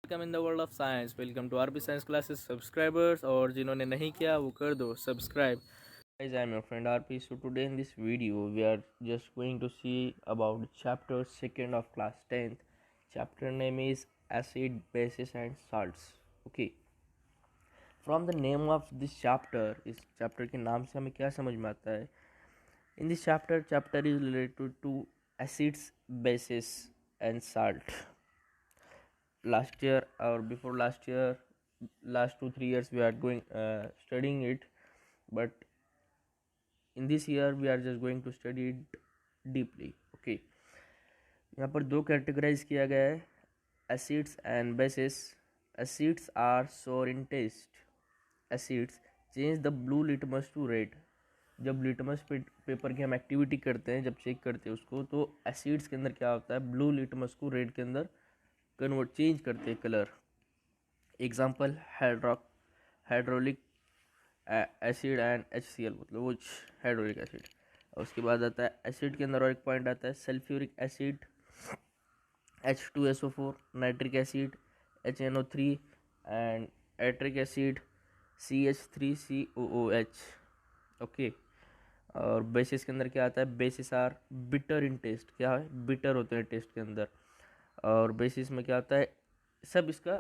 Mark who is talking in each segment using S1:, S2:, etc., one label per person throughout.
S1: Welcome in the world of science. Welcome to RB science classes subscribers, और जिन्होंने नहीं किया वो कर दो subscribe. Guys, I am your friend RP. So today in this video we are just going to see about chapter 2nd of class 10th. Chapter name is acid, bases and salts. Okay. From the name of this chapter, इस chapter के नाम से हमें क्या समझ में आता है? In this chapter is related to acids, bases and salt. Last year or before last year, last 2-3 years we are going studying it, but in this year we are just going to study it deeply. Okay, यहाँ पर दो categorise किया गया है, acids and bases. Acids are sour in taste. Acids change the blue litmus to red. जब litmus paper की हम activity करते हैं, जब चेक करते हैं उसको, तो एसिड्स के अंदर क्या होता है, ब्लू लिटमस को रेड के अंदर कन्वर्ट चेंज करते हैं colour. Example hydraulic acid and HCl, मतलब वो हाइड्रोलिक एसिड. उसके बाद आता है एसिड के अंदर और एक पॉइंट आता है sulphuric acid, H2SO4, nitric acid HNO3 and एट्रिक एसिड CH3COOH. ओके. और बेसिस के अंदर क्या आता है, bases are bitter in taste. क्या है, बिटर होते हैं टेस्ट के अंदर. और बेसिस में क्या आता है, सब इसका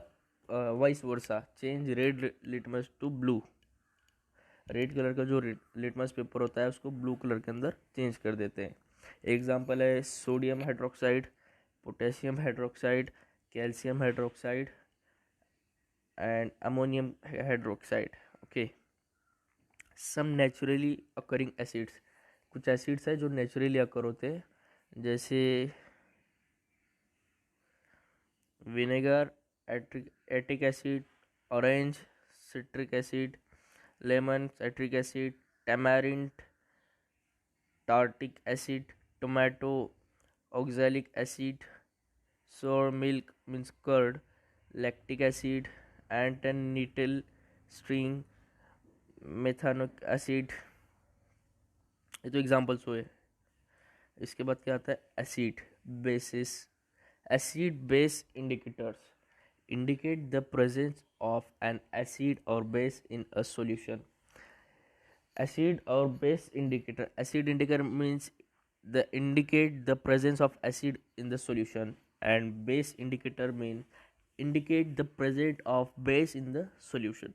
S1: vice versa, change red litmus to blue. Red colour का जो लिटमस पेपर होता है उसको ब्लू कलर के अंदर चेंज कर देते हैं. एग्जांपल है sodium hydroxide, potassium hydroxide, calcium hydroxide and ammonium hydroxide. Okay. Some naturally occurring acids. कुछ एसिड्स है जो नेचुरली अकर होते हैं, जैसे vinegar, acetic acid, orange citric acid, lemon citric acid, tamarind tartaric acid, tomato oxalic acid, sour milk means curd, lactic acid, ant sting, methanoic acid. ये तो examples हुए. इसके बाद क्या आता है, acid bases. Acid base indicators indicate the presence of an acid or base in a solution. Acid or base indicator. Acid indicator means the indicate the presence of acid in the solution, and base indicator means indicate the presence of base in the solution.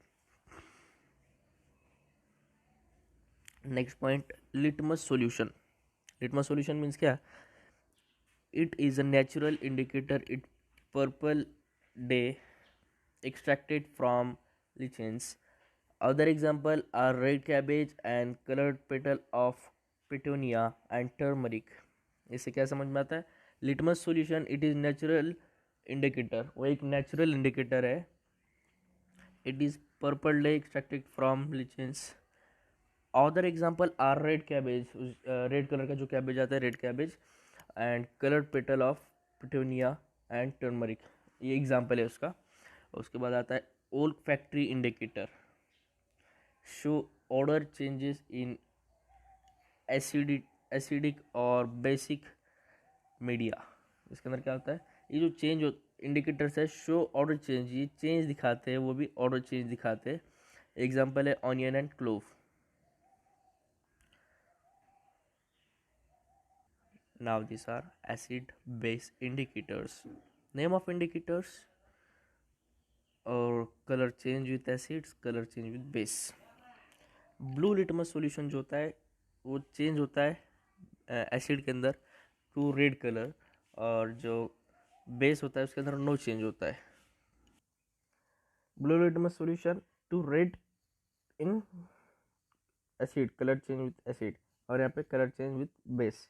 S1: Next point, litmus solution. Litmus solution means क्या, it is a natural indicator. It purple day extracted from lichens. Other example are red cabbage and colored petal of petunia and turmeric. इससे क्या समझ में आता है, litmus solution it is natural indicator. वो एक natural indicator है. It is purple dye extracted from lichens. Other example are red cabbage, red colour का जो कैबेज आता है, red cabbage and coloured petal of petunia and turmeric. ये example है उसका. उसके बाद आता है olfactory indicator, show odour changes in acidic और बेसिक मीडिया. इसके अंदर क्या होता है, ये जो चेंज इंडिकेटर्स है, शो ऑर्डर चेंज, ये चेंज दिखाते हैं, वो भी ऑर्डर चेंज दिखाते हैं. एग्जाम्पल है onion and clove. Now these are acid base indicators. Name of indicators or color change with acids, color change with base. Blue litmus solution जो होता है वो चेंज होता है एसिड के अंदर टू रेड कलर, और जो बेस होता है उसके अंदर नो चेंज होता है. Blue litmus solution to red in acid, colour change with acid, और यहाँ पे colour change with base.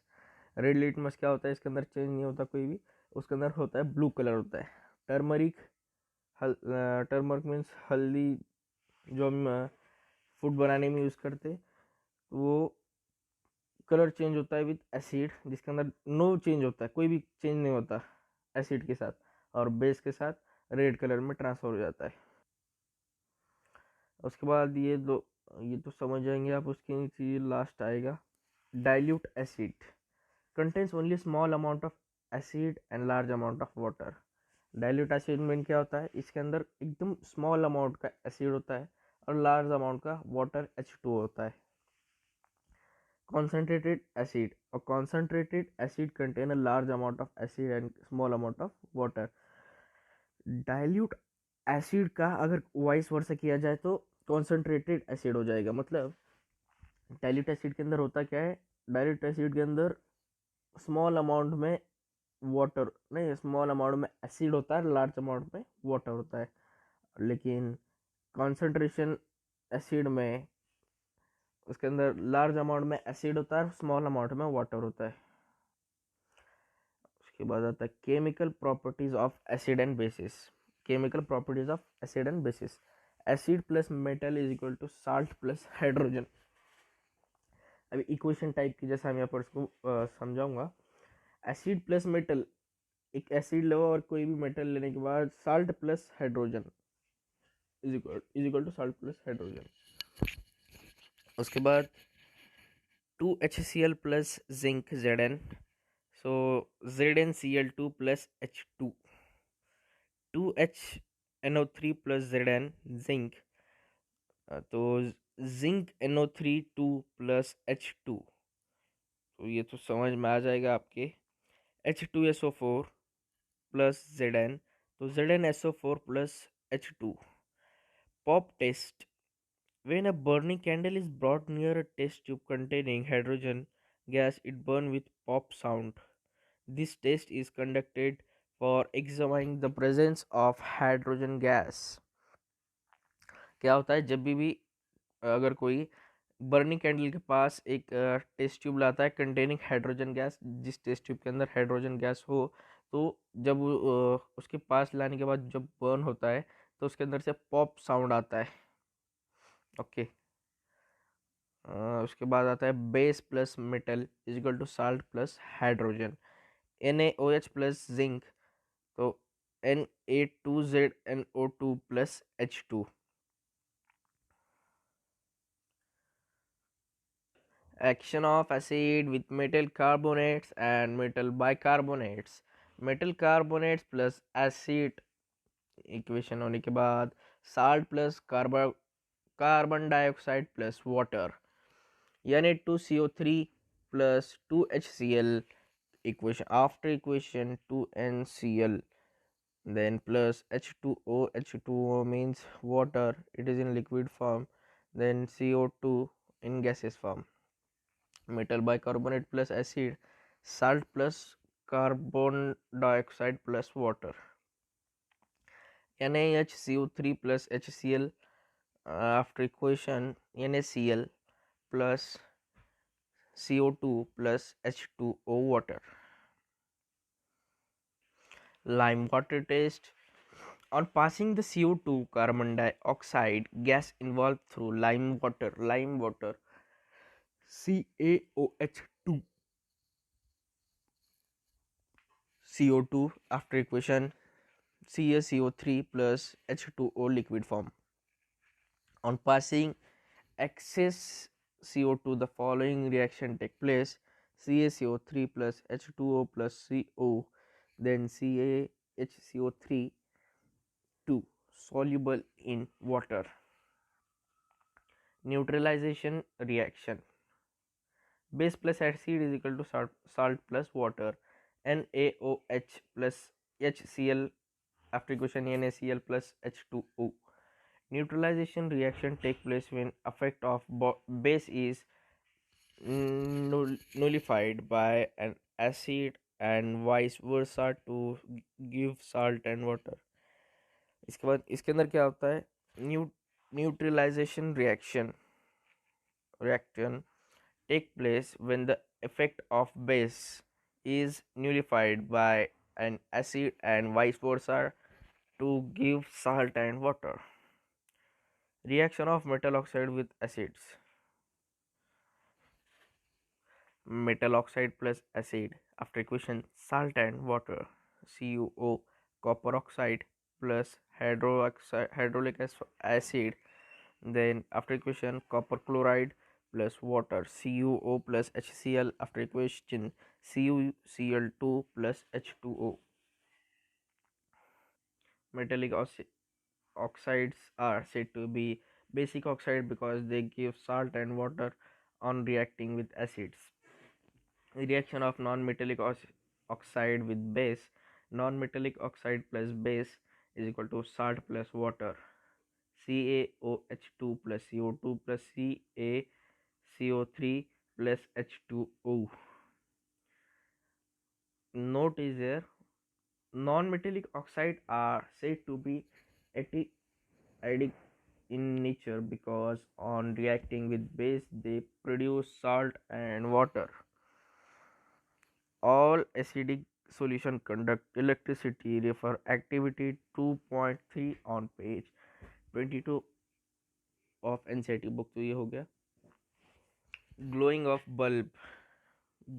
S1: Red litmus क्या होता है, इसके अंदर चेंज नहीं होता कोई भी, उसके अंदर होता है ब्लू कलर होता है. टर्मरिक, टर्मरिक मीन्स हल्दी, जो हम फूड बनाने में यूज़ करते, वो कलर चेंज होता है विथ एसिड, जिसके अंदर नो चेंज होता है, कोई भी चेंज नहीं होता एसिड के साथ, और बेस के साथ रेड कलर में ट्रांसफर हो जाता है. उसके बाद ये तो समझ जाएंगे आप. उसके नीचे लास्ट आएगा dilute acid, contains only small amount of acid and large amount of water. Dilute acid mean क्या होता है, इसके अंदर एकदम स्मॉल अमाउंट का एसिड होता है और लार्ज अमाउंट का वाटर H2O होता है. Concentrated acid, a concentrated acid contain a large amount of acid and small amount of water. Dilute acid का अगर वाइस वर्सा किया जाए तो कॉन्सेंट्रेटेड एसिड हो जाएगा. मतलब डाइल्यूट एसिड के अंदर होता क्या है, डाइल्यूट एसिड के अंदर स्मॉल अमाउंट में वाटर नहीं, स्मॉल अमाउंट में एसिड होता है, लार्ज अमाउंट में वाटर होता है. लेकिन कॉन्सेंट्रेशन एसिड में उसके अंदर लार्ज अमाउंट में एसिड होता है, स्मॉल अमाउंट में वाटर होता है. उसके बाद आता है chemical properties of acid and bases. Chemical properties of acid and bases. Acid plus metal is equal to salt plus hydrogen. अभी इक्वेशन टाइप की जैसा मैं यहाँ पर इसको समझाऊंगा. एसिड प्लस मेटल, एक एसिड लो और कोई भी मेटल लेने के बाद salt plus hydrogen is equal to salt plus hydrogen. उसके बाद 2HCl plus zinc Zn, so ZnCl2 plus H2, 2HNO3 plus Zn zinc, तो जिंक NO3 2 प्लस H2. तो ये तो समझ में आ जाएगा आपके. H2SO4 प्लस Zn, तो ZnSO4 plus H2. Pop test. When a burning candle is brought near a test tube containing hydrogen gas, it burns with pop sound. This test is conducted for examining the presence of hydrogen gas. क्या होता है, जब भी अगर कोई burning candle के पास एक test tube लाता है कंटेनिंग हाइड्रोजन गैस, जिस टेस्ट ट्यूब के अंदर हाइड्रोजन गैस हो, तो जब उसके पास लाने के बाद जब बर्न होता है तो उसके अंदर से पॉप साउंड आता है. ओके. उसके बाद आता है base plus metal is equal to salt plus hydrogen. NaOH plus zinc, तो Na2ZnO2 plus H2. Action of acid with metal carbonates and metal bicarbonates. metal carbonates plus acid equation होने के बाद salt plus carbon dioxide plus water. Na2CO3 plus 2HCl equation. After equation 2NCl, then plus H2O. H2O means water, it is in liquid form. Then CO2 in gaseous form. Metal bicarbonate plus acid, salt plus carbon dioxide plus water. NaHCO3 plus HCl. After equation NaCl plus CO2 plus H2O water. Lime water test. On passing the CO2 carbon dioxide gas involved through lime water CaOH2 CO2. After equation CaCO3 plus H2O liquid form. On passing excess CO2, the following reaction take place: CaCO3 plus H2O plus CO, then CaHCO3 2 soluble in water. Neutralization reaction. Base plus acid is equal to salt plus water. NaOH plus HCl. After equation NaCl plus H2O. Neutralization reaction take place when effect of base is nullified by an acid and vice versa to give salt and water. इसके बाद इसके अंदर क्या होता है, neutralisation reaction take place when the effect of base is nullified by an acid and vice versa to give salt and water. Reaction of metal oxide with acids. Metal oxide plus acid. After equation salt and water, CuO. Copper oxide plus hydrochloric acid. Then after equation copper chloride plus water, CuO plus HCl. After equation CuCl2 plus H2O. Metallic oxides are said to be basic oxide because they give salt and water on reacting with acids. Reaction of non-metallic oxide with base. Non-metallic oxide plus base is equal to salt plus water. CaOH2 plus CO2 plus CaCO3 plus H2O. Note is there, non-metallic oxide are said to be acidic in nature because on reacting with base they produce salt and water. All acidic solution conduct electricity. Refer activity 2.3 on page 22 of NCERT book. तो ये हो गया. Glowing of bulb.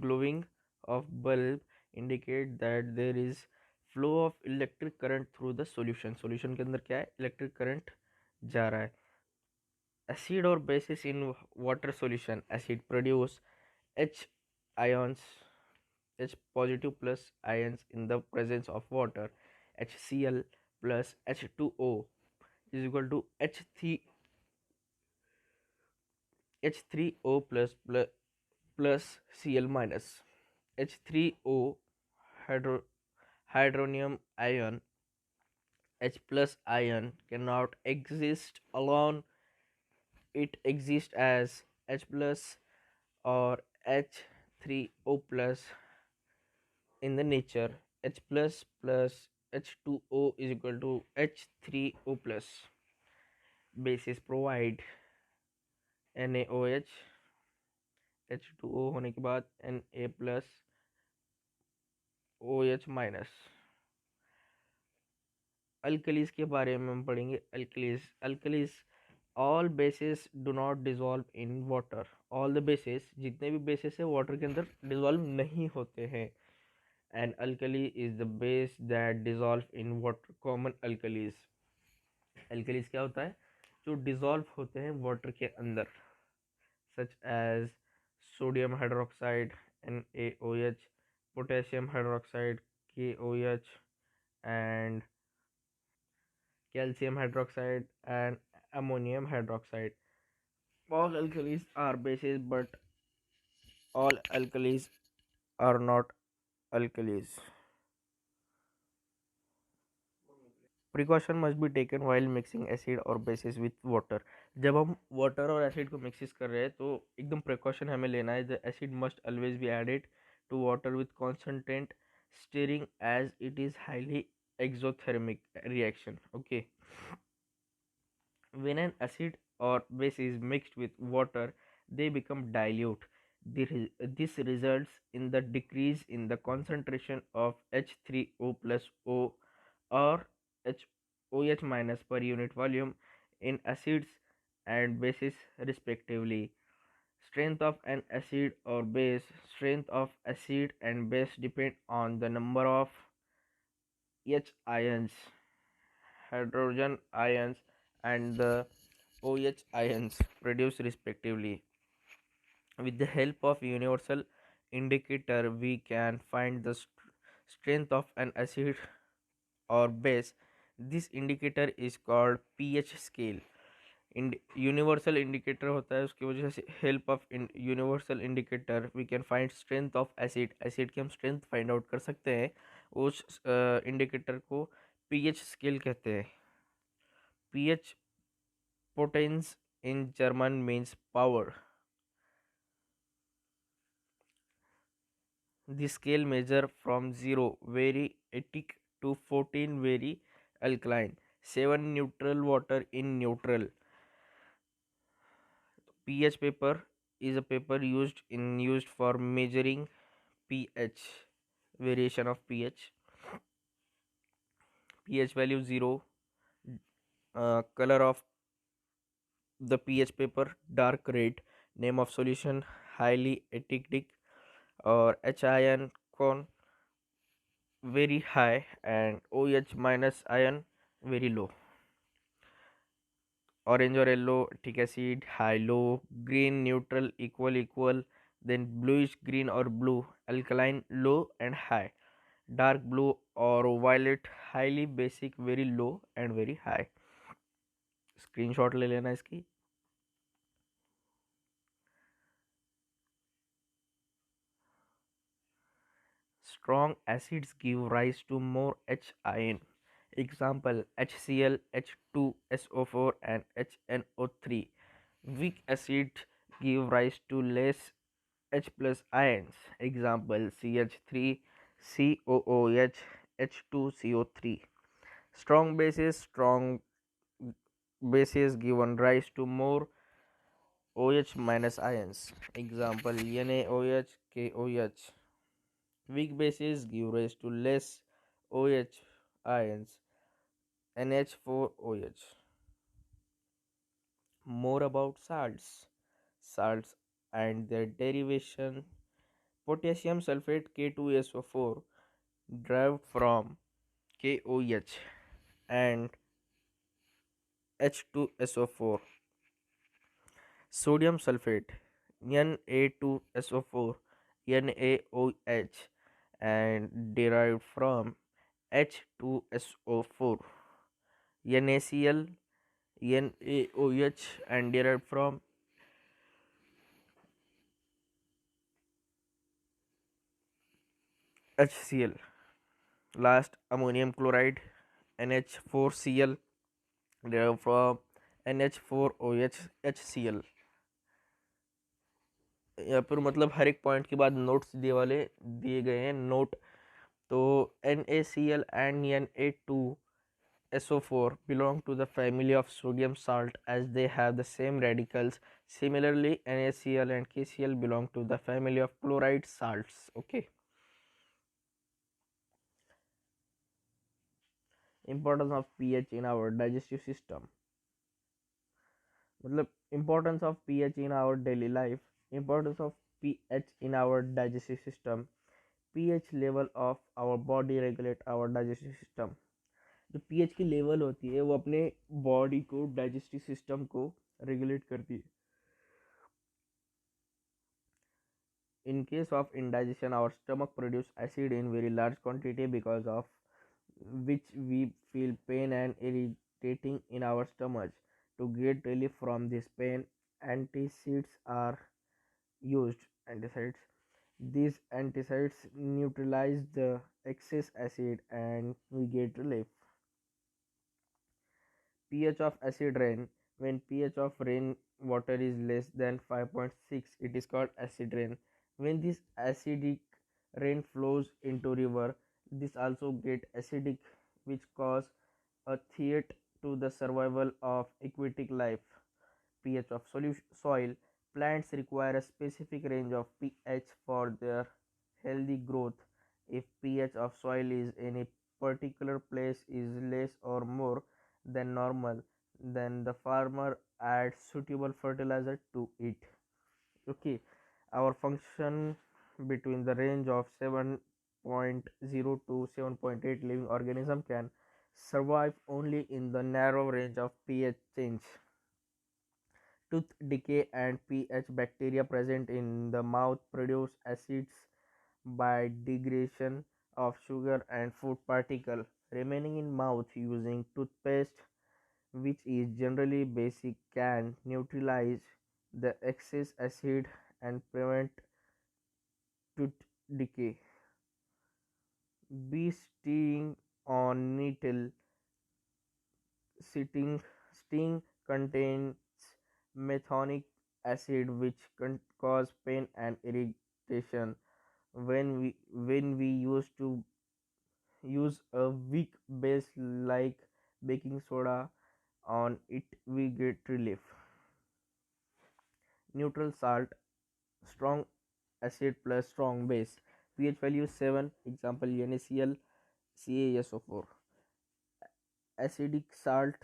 S1: Glowing of bulb indicate that there is flow of electric current through the solution. Solution के अंदर क्या है, electric current जा रहा है. Acid or bases in water solution. Acid produce H ions, H positive plus ions in the presence of water. HCl plus H2O is equal to H3O plus Cl minus. H3O hydronium ion, H plus ion cannot exist alone. It exists as H plus or H3O plus in the nature. H plus plus H2O is equal to H3O plus. Bases provide NaOH, H2O होने के बाद Na plus OH minus. Alkalis के बारे में हम पढ़ेंगे. Alkalis all basis do not dissolve in water. All the basis, जितने भी बेसिस है वाटर के अंदर डिजॉल्व नहीं होते हैं. And alkali is the base that dissolve in water. Common alkalis. Alkalis क्या होता है, जो डिजॉल्व होते हैं वाटर के अंदर, such as sodium hydroxide NaOH, potassium hydroxide KOH, and calcium hydroxide and ammonium hydroxide. All alkalis are bases, but all alkalis are not alkalis. Precaution must be taken while mixing acid or bases with water. जब हम water और acid को mixes कर रहे हैं तो एकदम precaution हमें लेना है. The acid must always be added to water with concentrate stirring as it is highly exothermic reaction. Okay, when an acid or base is mixed with water they become dilute. This results in the decrease in the concentration of H3O plus O or HOH minus per unit volume in acids and bases respectively. Strength of an acid or base. Strength of acid and base depend on the number of H ions, hydrogen ions, and the OH ions produced respectively. With the help of universal indicator, we can find the strength of an acid or base. This indicator is called pH scale. Universal indicator होता है, उसकी वजह से help of universal indicator we can find strength of acid. Acid की हम strength find out कर सकते हैं. उस इंडिकेटर को पीएच स्केल कहते हैं. PH potence in German means power. The scale measure from 0 very acidic to 14 very alkaline. 7 neutral water in neutral. pH paper is a paper used for measuring pH, variation of pH. pH value 0. Color of the pH paper dark red. Name of solution highly acidic or H ion con very high and OH minus ion very low. Orange or yellow ठीक acid high low, green neutral equal, then bluish green or blue alkaline low and high. dark blue or violet, highly basic, very low and very high. Screenshot ले लेना इसकी. Strong acids give rise to more H ion. Example HCl, H2SO4 and HNO3. Weak acids give rise to less H plus ions. Example CH3, COOH, H2CO3. Strong bases given rise to more OH minus ions. Example NaOH, KOH. Weak bases give rise to less OH ions, NH4OH. More about salts. Salts and their derivation. Potassium sulfate K2SO4 derived from KOH and H2SO4. Sodium sulfate Na2SO4 NaOH and derived from H2SO4. NaCl NaOH and derived from HCl. Last, ammonium chloride NH4Cl derived from NH4OH HCl. यहाँ पर मतलब हर एक point के बाद notes दिए गए हैं note. तो NaCl and Na2SO4 belong to the family of sodium salt as they have the same radicals. Similarly, NaCl and KCl belong to the family of chloride salts. Okay. Importance of pH in our digestive system. मतलब importance of pH in our daily life. Importance of pH in our digestive system. pH level of our body regulate our digestive system. जो pH की level होती है वो अपने body को digestive system को regulate करती है. In case of indigestion, our stomach produce acid in very large quantity because of which we feel pain and irritating in our stomach. To get relief from this pain, antacids are used. These antacids neutralize the excess acid and we get relief. pH of acid rain. When pH of rain water is less than 5.6, it is called acid rain. When this acidic rain flows into river, this also get acidic, which cause a threat to the survival of aquatic life. pH of soil. Plants require a specific range of pH for their healthy growth. If pH of soil is in a particular place is less or more than normal, then the farmer adds suitable fertilizer to it. Okay, our function between the range of 7.0 to 7.8 living organism can survive only in the narrow range of pH change. Tooth decay and pH bacteria present in the mouth produce acids by degradation of sugar and food particle remaining in mouth. Using toothpaste, which is generally basic, can neutralize the excess acid and prevent tooth decay. Bee sting on nettle. Sting contains methonic acid which cause pain and irritation. When we used to use a weak base like baking soda on it, we get relief. Neutral salt. Strong acid plus strong base. pH value 7. Example NaCl, CaSO4. Acidic salt.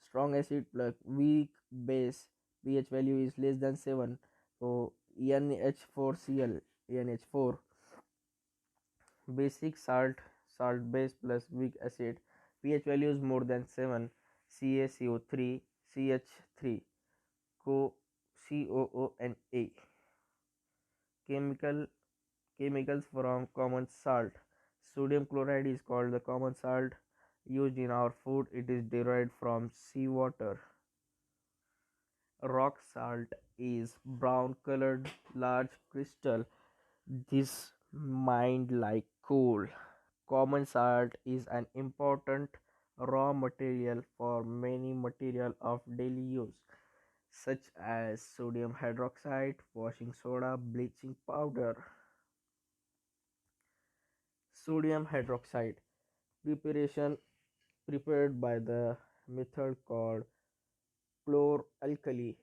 S1: Strong acid plus weak base. pH value is less than 7. So NH4Cl, NH4. Basic salt base plus weak acid. pH value is more than 7. CaCO3, CH3, COONA. Chemicals from common salt. Sodium chloride is called the common salt used in our food. It is derived from seawater. Rock salt is brown colored large crystal. This mined like coal. Common salt is an important raw material for many material of daily use such as sodium hydroxide, washing soda, bleaching powder. Sodium hydroxide preparation prepared by the method chloralkali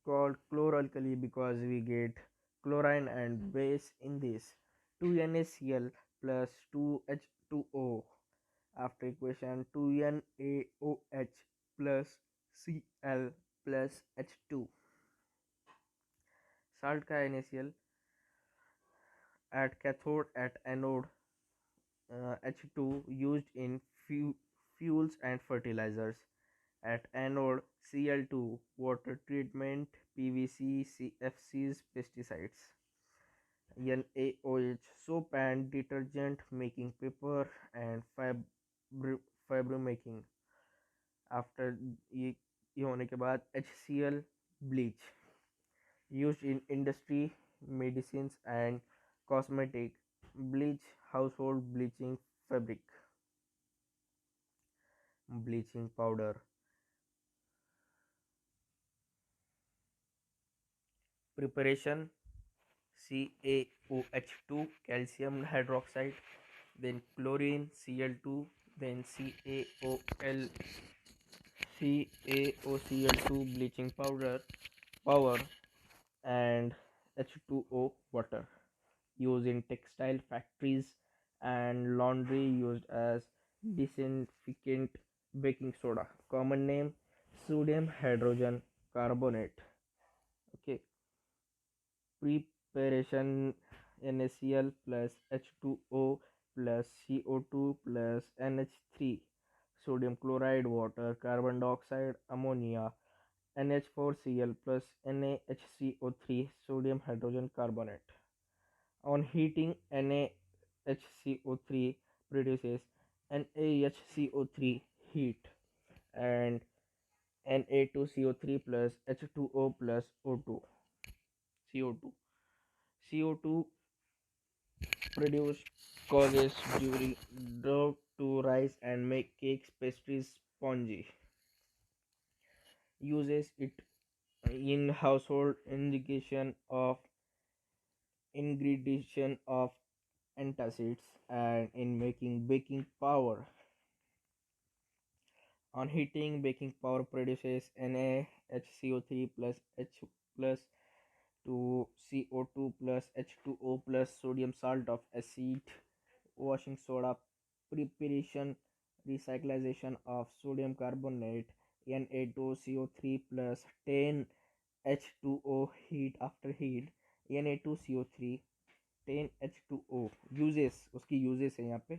S1: called chloralkali because we get chlorine and base in this 2NaCl plus 2H2O. After equation 2NaOH plus Cl plus H2. Salt का NaCl at cathode at anode H2 used in fuels and fertilizers. At anode Cl2 water treatment PVC CFCs pesticides. NaOH soap and detergent making paper and fiber making. After ये होने के बाद HCl bleach used in industry medicines and cosmetic bleach household bleaching fabric bleaching powder preparation CaOH2 calcium hydroxide then chlorine Cl2 then CaOCl2 bleaching power and H2O water used in textile factories and laundry used as disinfectant baking soda common name sodium hydrogen carbonate. Okay, preparation NaCl plus H2O plus CO2 plus NH3 sodium chloride water carbon dioxide ammonia NH4Cl plus NaHCO3 sodium hydrogen carbonate. On heating NaHCO3 produces NaHCO3 heat and Na2CO3 plus H2O plus O2 CO2 CO2 produced causes during dough to rise and make cakes pastries spongy. Uses it in household ingredient of antacids and in making baking powder. On heating, baking powder produces NaHCO3 plus H plus to CO2 plus H2O plus sodium salt of acid, washing soda, preparation, recyclization of sodium carbonate, Na2CO3 plus 10 H2O heat after heat, Na2CO3 10H2O uses उसकी uses है यहाँ पे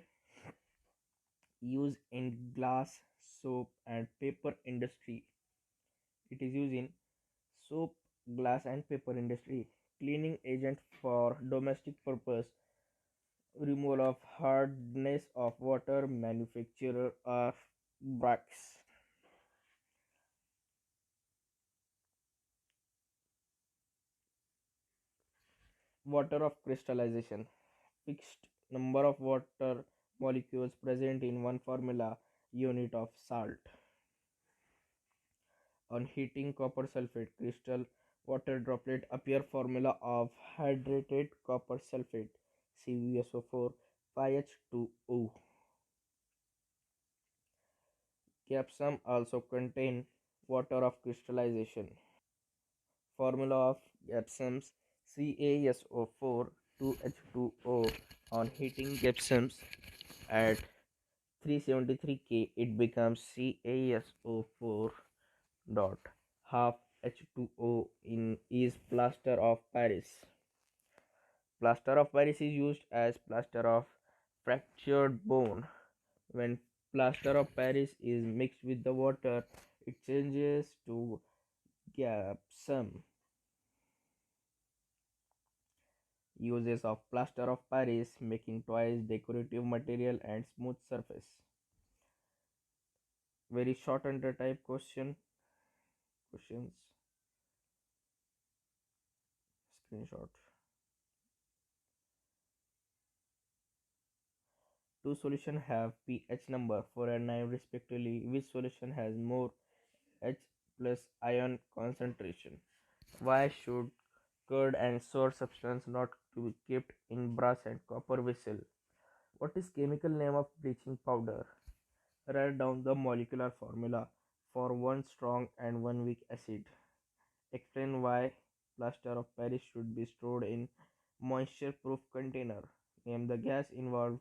S1: use in glass soap and paper industry. It is used in soap glass and paper industry cleaning agent for domestic purpose removal of hardness of water manufacturer of bricks. Water of crystallization fixed number of water molecules present in one formula unit of salt. On heating copper sulfate crystal water droplet appear formula of hydrated copper sulfate CuSO4 5H2O. Gypsum also contain water of crystallization. Formula of gypsums CaSO4 2H2O. On heating gypsums at 373 K it becomes CaSO4 dot half H2O in is plaster of Paris. Plaster of Paris is used as plaster of fractured bone. When plaster of Paris is mixed with the water, it changes to gypsum. Uses of plaster of Paris, making toys, decorative material, and smooth surface. Very short under type questions. Screenshot. Two solutions have pH number 4 and 9 respectively. Which solution has more H plus ion concentration? Why should curd and sour substance not to be kept in brass and copper vessel? What is chemical name of bleaching powder? Write down the molecular formula for one strong and one weak acid. Explain why plaster of Paris should be stored in moisture-proof container. Name the gas involved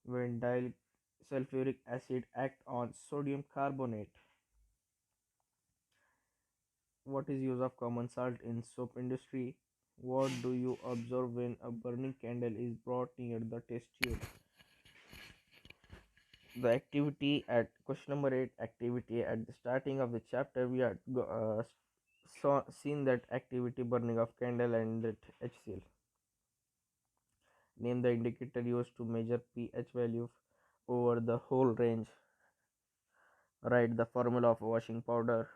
S1: when disulfuric acid act on sodium carbonate. What is use of common salt in soap industry? What do you observe when a burning candle is brought near the test tube? The activity at question number 8 activity at the starting of the chapter we had seen that activity burning of candle and that HCl. Name the indicator used to measure pH value over the whole range. Write the formula of washing powder.